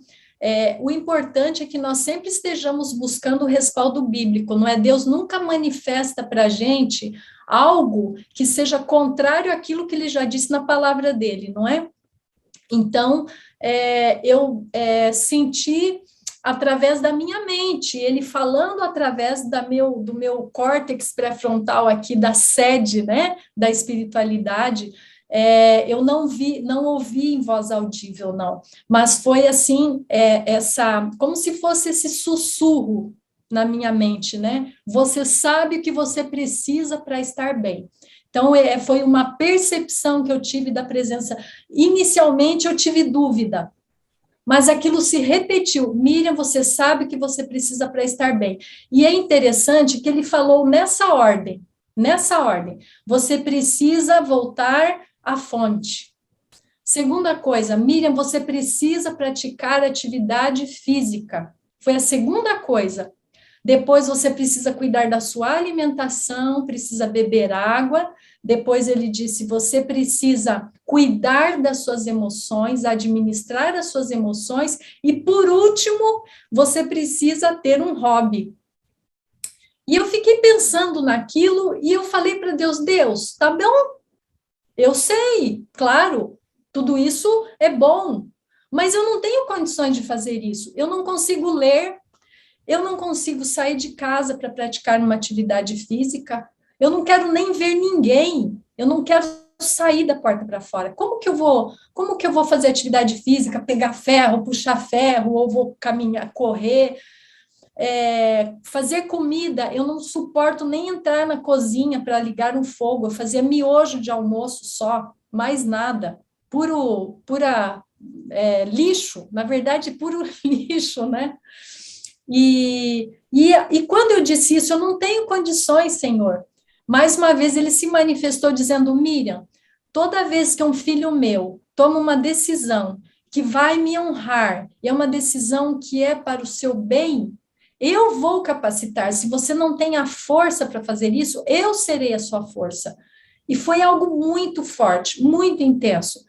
O importante é que nós sempre estejamos buscando o respaldo bíblico, não é? Deus nunca manifesta para a gente algo que seja contrário àquilo que ele já disse na palavra dele, não é? Então, eu senti através da minha mente, ele falando através do meu córtex pré-frontal aqui, da sede, né, da espiritualidade. Eu não ouvi em voz audível, não, mas foi assim, como se fosse esse sussurro na minha mente, né? Você sabe o que você precisa para estar bem. Então, foi uma percepção que eu tive da presença. Inicialmente, eu tive dúvida, mas aquilo se repetiu. Miriam, você sabe que você precisa para estar bem. E é interessante que ele falou nessa ordem. Você precisa voltar à fonte. Segunda coisa, Miriam, você precisa praticar atividade física. Foi a segunda coisa. Depois você precisa cuidar da sua alimentação, precisa beber água. Depois ele disse, você precisa cuidar das suas emoções, administrar as suas emoções. E por último, você precisa ter um hobby. E eu fiquei pensando naquilo e eu falei para Deus, Deus, tá bom? Eu sei, claro, tudo isso é bom, mas eu não tenho condições de fazer isso. Eu não consigo ler, eu não consigo sair de casa para praticar uma atividade física, eu não quero nem ver ninguém, eu não quero sair da porta para fora. Como que eu vou fazer atividade física, pegar ferro, puxar ferro, ou vou caminhar, correr, fazer comida? Eu não suporto nem entrar na cozinha para ligar um fogo, eu fazia miojo de almoço só, mais nada, pura lixo, na verdade, puro lixo, né? E quando eu disse isso, eu não tenho condições, Senhor. Mais uma vez ele se manifestou dizendo, Miriam, toda vez que um filho meu toma uma decisão que vai me honrar, e é uma decisão que é para o seu bem, eu vou capacitar. Se você não tem a força para fazer isso, eu serei a sua força. E foi algo muito forte, muito intenso.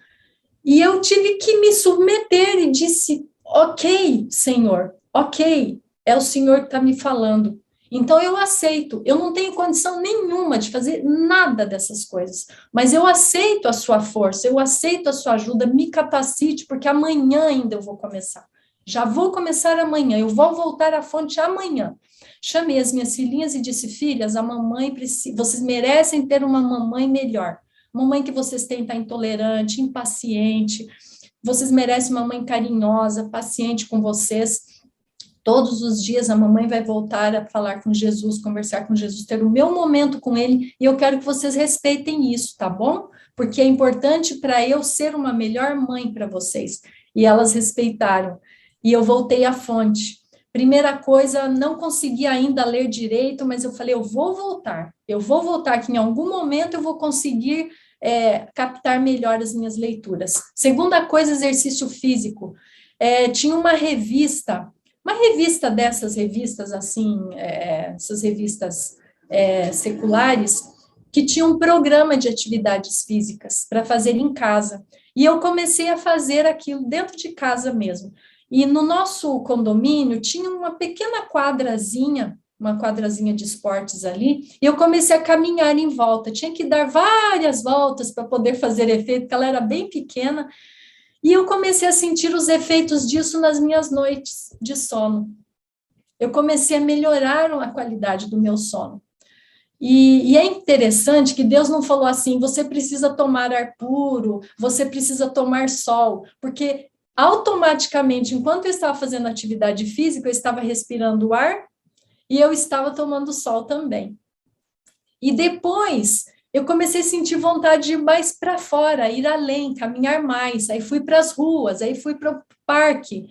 E eu tive que me submeter e disse, ok, Senhor, ok, é o Senhor que está me falando. Então eu aceito, eu não tenho condição nenhuma de fazer nada dessas coisas, mas eu aceito a sua força, eu aceito a sua ajuda, me capacite, porque amanhã ainda eu vou começar. Já vou começar amanhã, eu vou voltar à fonte amanhã. Chamei as minhas filhinhas e disse, filhas, a mamãe precisa, vocês merecem ter uma mamãe melhor. Mamãe que vocês têm está intolerante, impaciente, vocês merecem uma mãe carinhosa, paciente com vocês. Todos os dias a mamãe vai voltar a falar com Jesus, conversar com Jesus, ter o meu momento com ele, e eu quero que vocês respeitem isso, tá bom? Porque é importante para eu ser uma melhor mãe para vocês. E elas respeitaram. E eu voltei à fonte. Primeira coisa, não consegui ainda ler direito, mas eu falei, eu vou voltar, que em algum momento eu vou conseguir captar melhor as minhas leituras. Segunda coisa, exercício físico. Tinha uma revista dessas revistas, assim, essas revistas seculares, que tinha um programa de atividades físicas para fazer em casa. E eu comecei a fazer aquilo dentro de casa mesmo. E no nosso condomínio tinha uma pequena quadrazinha de esportes ali, e eu comecei a caminhar em volta. Tinha que dar várias voltas para poder fazer efeito, porque ela era bem pequena. E eu comecei a sentir os efeitos disso nas minhas noites de sono. Eu comecei a melhorar a qualidade do meu sono. E é interessante que Deus não falou assim, você precisa tomar ar puro, você precisa tomar sol, porque automaticamente, enquanto eu estava fazendo atividade física, eu estava respirando ar e eu estava tomando sol também. E depois eu comecei a sentir vontade de ir mais para fora, ir além, caminhar mais. Aí fui para as ruas, aí fui para o parque.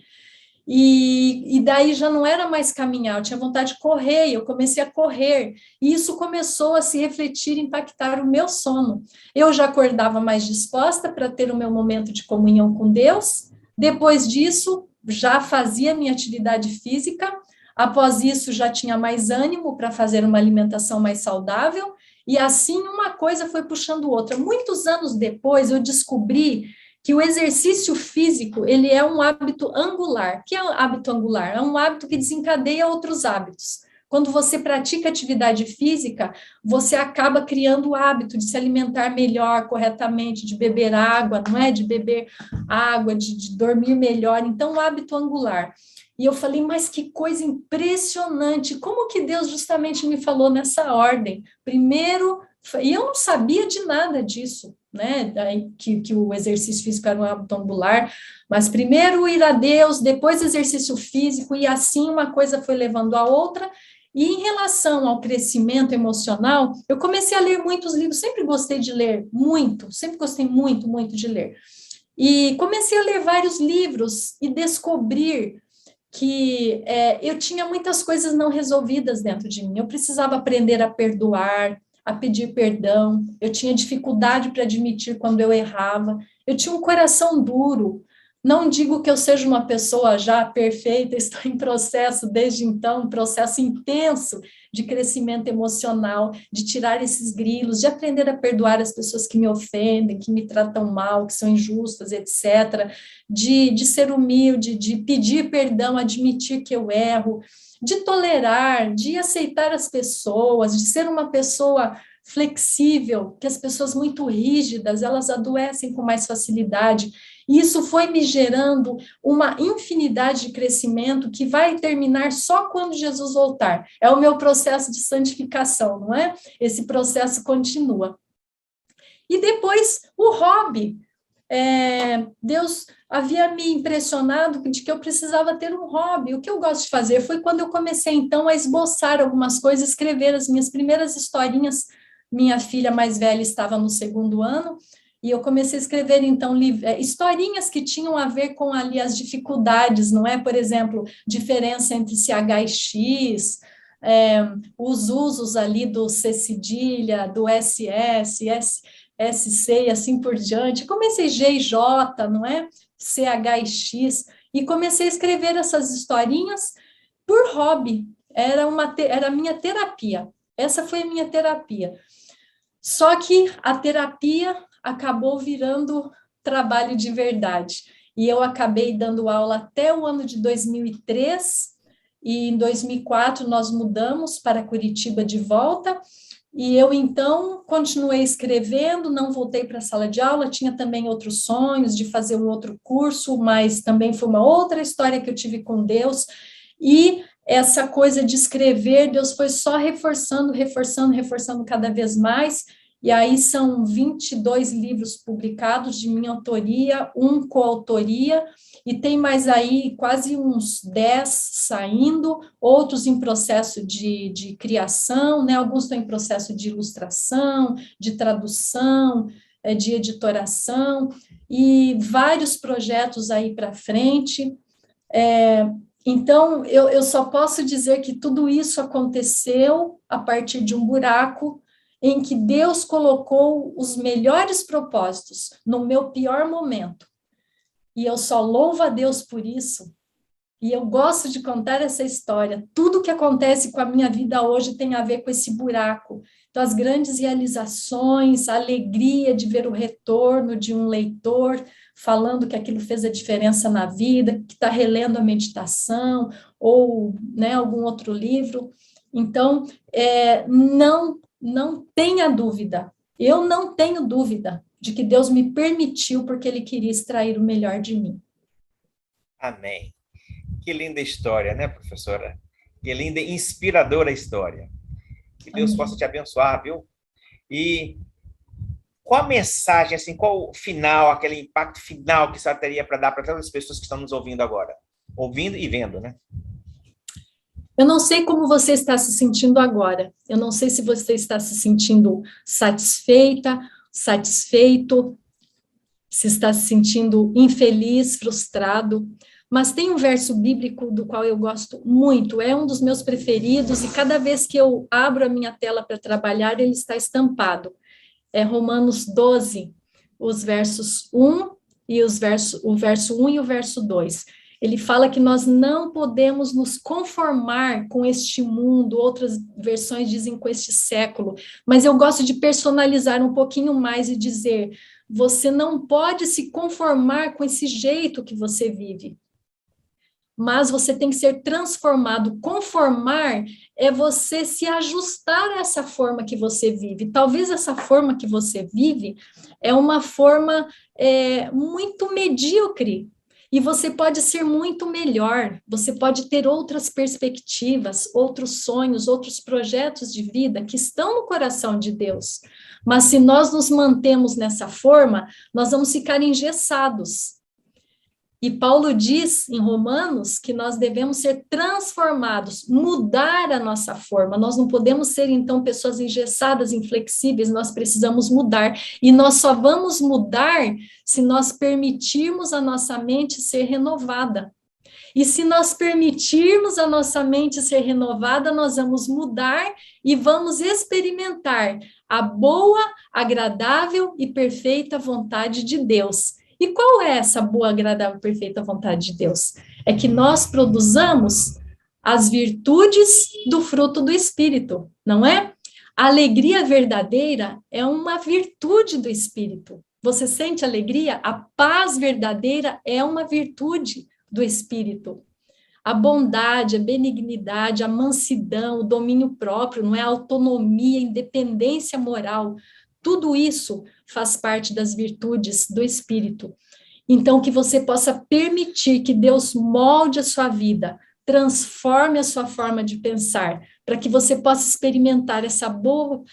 E daí já não era mais caminhar, eu tinha vontade de correr, eu comecei a correr. E isso começou a se refletir, impactar o meu sono. Eu já acordava mais disposta para ter o meu momento de comunhão com Deus. Depois disso, já fazia minha atividade física. Após isso, já tinha mais ânimo para fazer uma alimentação mais saudável. E assim, uma coisa foi puxando outra. Muitos anos depois, eu descobri que o exercício físico, ele é um hábito angular. O que é um hábito angular? É um hábito que desencadeia outros hábitos. Quando você pratica atividade física, você acaba criando o hábito de se alimentar melhor, corretamente, de beber água, não é? De beber água, de dormir melhor. Então, o hábito angular. E eu falei, mas que coisa impressionante, como que Deus justamente me falou nessa ordem? Primeiro, e eu não sabia de nada disso, né, que o exercício físico era um hábito angular, mas primeiro ir a Deus, depois exercício físico, e assim uma coisa foi levando a outra. E em relação ao crescimento emocional, eu comecei a ler muitos livros, sempre gostei de ler muito, sempre gostei muito, muito de ler. E comecei a ler vários livros e descobrir que eu tinha muitas coisas não resolvidas dentro de mim. Eu precisava aprender a perdoar, a pedir perdão. Eu tinha dificuldade para admitir quando eu errava. Eu tinha um coração duro. Não digo que eu seja uma pessoa já perfeita, estou em processo desde então, um processo intenso de crescimento emocional, de tirar esses grilos, de aprender a perdoar as pessoas que me ofendem, que me tratam mal, que são injustas, etc., de ser humilde, de pedir perdão, admitir que eu erro, de tolerar, de aceitar as pessoas, de ser uma pessoa flexível, que as pessoas muito rígidas, elas adoecem com mais facilidade. E isso foi me gerando uma infinidade de crescimento que vai terminar só quando Jesus voltar. É o meu processo de santificação, não é? Esse processo continua. E depois, o hobby. Deus havia me impressionado de que eu precisava ter um hobby. O que eu gosto de fazer foi quando eu comecei, então, a esboçar algumas coisas, escrever as minhas primeiras historinhas. Minha filha mais velha estava no 2º ano, e eu comecei a escrever, então, historinhas que tinham a ver com ali as dificuldades, não é? Por exemplo, diferença entre CH e X, os usos ali do C cedilha, do SS, SC e assim por diante. Comecei G e J, não é? CH e X, e comecei a escrever essas historinhas por hobby. Era a minha terapia. Essa foi a minha terapia. Só que a terapia acabou virando trabalho de verdade. E eu acabei dando aula até o ano de 2003, e em 2004 nós mudamos para Curitiba de volta, e eu, então, continuei escrevendo, não voltei para a sala de aula, tinha também outros sonhos de fazer um outro curso, mas também foi uma outra história que eu tive com Deus, e essa coisa de escrever, Deus foi só reforçando cada vez mais, e aí são 22 livros publicados de minha autoria, um coautoria, e tem mais aí quase uns 10 saindo, outros em processo de criação, né? Alguns estão em processo de ilustração, de tradução, de editoração, e vários projetos aí para frente. Então, eu só posso dizer que tudo isso aconteceu a partir de um buraco em que Deus colocou os melhores propósitos no meu pior momento. E eu só louvo a Deus por isso. E eu gosto de contar essa história. Tudo que acontece com a minha vida hoje tem a ver com esse buraco. Então, as grandes realizações, a alegria de ver o retorno de um leitor falando que aquilo fez a diferença na vida, que está relendo a meditação, ou, né, algum outro livro. Então, não tenha dúvida, eu não tenho dúvida de que Deus me permitiu porque Ele queria extrair o melhor de mim. Amém. Que linda história, né, professora? Que linda e inspiradora história. Que Deus possa te abençoar, viu? E qual a mensagem, assim, qual o final, aquele impacto final que você teria para dar para todas as pessoas que estão nos ouvindo agora? Ouvindo e vendo, né? Eu não sei como você está se sentindo agora. Eu não sei se você está se sentindo satisfeita, satisfeito, se está se sentindo infeliz, frustrado. Mas tem um verso bíblico do qual eu gosto muito, é um dos meus preferidos, e cada vez que eu abro a minha tela para trabalhar, ele está estampado. É Romanos 12, os versos 1 e o verso 1 e o verso 2. Ele fala que nós não podemos nos conformar com este mundo, outras versões dizem com este século, mas eu gosto de personalizar um pouquinho mais e dizer, você não pode se conformar com esse jeito que você vive, mas você tem que ser transformado. Conformar é você se ajustar a essa forma que você vive. Talvez essa forma que você vive é uma forma muito medíocre, e você pode ser muito melhor, você pode ter outras perspectivas, outros sonhos, outros projetos de vida que estão no coração de Deus. Mas se nós nos mantemos nessa forma, nós vamos ficar engessados. E Paulo diz em Romanos que nós devemos ser transformados, mudar a nossa forma. Nós não podemos ser, então, pessoas engessadas, inflexíveis, nós precisamos mudar. E nós só vamos mudar se nós permitirmos a nossa mente ser renovada. E se nós permitirmos a nossa mente ser renovada, nós vamos mudar e vamos experimentar a boa, agradável e perfeita vontade de Deus. E qual é essa boa, agradável e perfeita vontade de Deus? É que nós produzamos as virtudes do fruto do Espírito, não é? A alegria verdadeira é uma virtude do Espírito. Você sente alegria? A paz verdadeira é uma virtude do Espírito. A bondade, a benignidade, a mansidão, o domínio próprio, não é? A autonomia, a independência moral, tudo isso faz parte das virtudes do Espírito. Então, que você possa permitir que Deus molde a sua vida, transforme a sua forma de pensar, para que você possa experimentar essa boa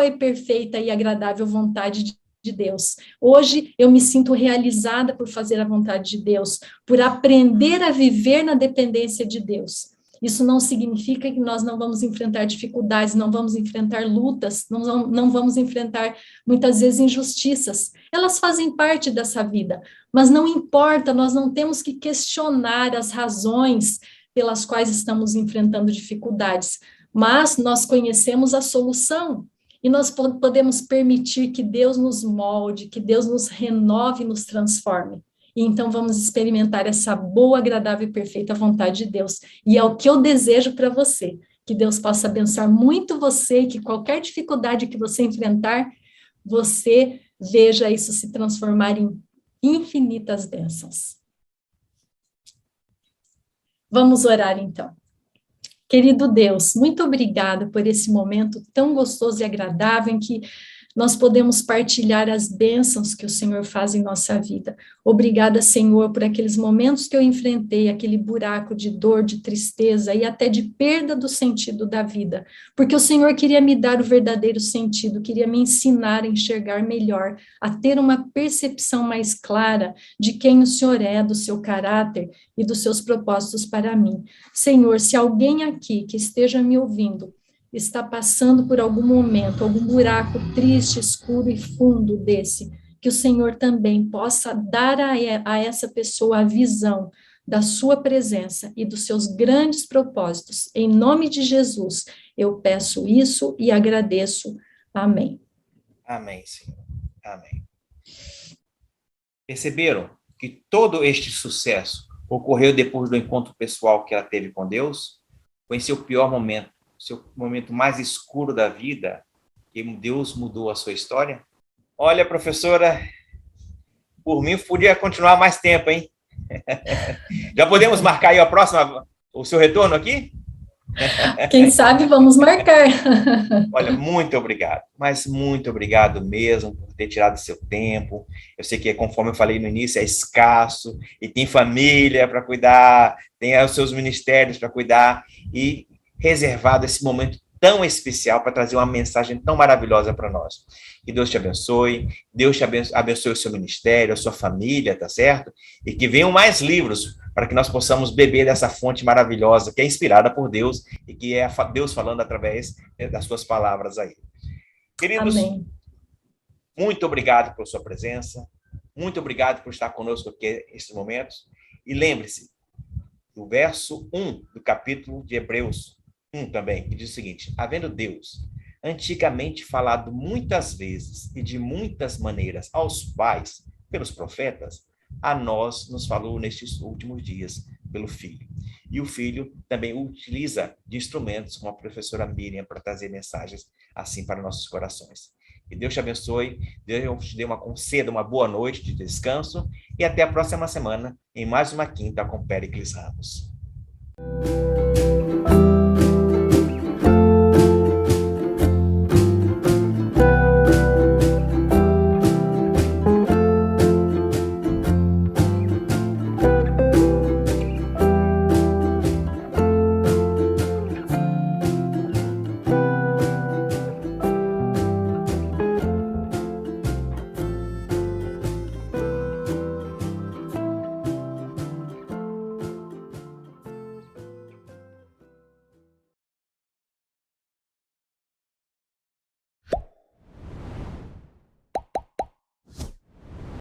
e perfeita e agradável vontade de Deus. Hoje, eu me sinto realizada por fazer a vontade de Deus, por aprender a viver na dependência de Deus. Isso não significa que nós não vamos enfrentar dificuldades, não vamos enfrentar lutas, não vamos enfrentar, muitas vezes, injustiças. Elas fazem parte dessa vida, mas não importa, nós não temos que questionar as razões pelas quais estamos enfrentando dificuldades, mas nós conhecemos a solução e nós podemos permitir que Deus nos molde, que Deus nos renove e nos transforme. E então vamos experimentar essa boa, agradável e perfeita vontade de Deus. E é o que eu desejo para você, que Deus possa abençoar muito você e que qualquer dificuldade que você enfrentar, você veja isso se transformar em infinitas bênçãos. Vamos orar então. Querido Deus, muito obrigada por esse momento tão gostoso e agradável em que nós podemos partilhar as bênçãos que o Senhor faz em nossa vida. Obrigada, Senhor, por aqueles momentos que eu enfrentei, aquele buraco de dor, de tristeza e até de perda do sentido da vida, porque o Senhor queria me dar o verdadeiro sentido, queria me ensinar a enxergar melhor, a ter uma percepção mais clara de quem o Senhor é, do seu caráter e dos seus propósitos para mim. Senhor, se alguém aqui que esteja me ouvindo está passando por algum momento, algum buraco triste, escuro e fundo desse, que o Senhor também possa dar a essa pessoa a visão da sua presença e dos seus grandes propósitos. Em nome de Jesus, eu peço isso e agradeço. Amém. Amém, Senhor. Amém. Perceberam que todo este sucesso ocorreu depois do encontro pessoal que ela teve com Deus? Foi em seu pior momento, seu momento mais escuro da vida, que Deus mudou a sua história? Olha, professora, por mim podia continuar mais tempo, hein? Já podemos marcar aí a próxima, o seu retorno aqui? Quem sabe vamos marcar. Olha, muito obrigado, mas muito obrigado mesmo por ter tirado seu tempo. Eu sei que, conforme eu falei no início, é escasso, e tem família para cuidar, tem os seus ministérios para cuidar, e reservado esse momento tão especial para trazer uma mensagem tão maravilhosa para nós. Que Deus te abençoe, Deus te abençoe o seu ministério, a sua família, tá certo? E que venham mais livros para que nós possamos beber dessa fonte maravilhosa que é inspirada por Deus e que é Deus falando através das suas palavras aí. Queridos, amém. Muito obrigado pela sua presença, muito obrigado por estar conosco aqui nesses momentos. E lembre-se, do verso 1 do capítulo de Hebreus 1 também, que diz o seguinte: havendo Deus antigamente falado muitas vezes e de muitas maneiras aos pais, pelos profetas, a nós nos falou nestes últimos dias pelo Filho. E o Filho também utiliza de instrumentos, como a professora Miriam, para trazer mensagens assim para nossos corações. Que Deus te abençoe, Deus te conceda uma boa noite de descanso e até a próxima semana em mais uma quinta com Péricles Ramos.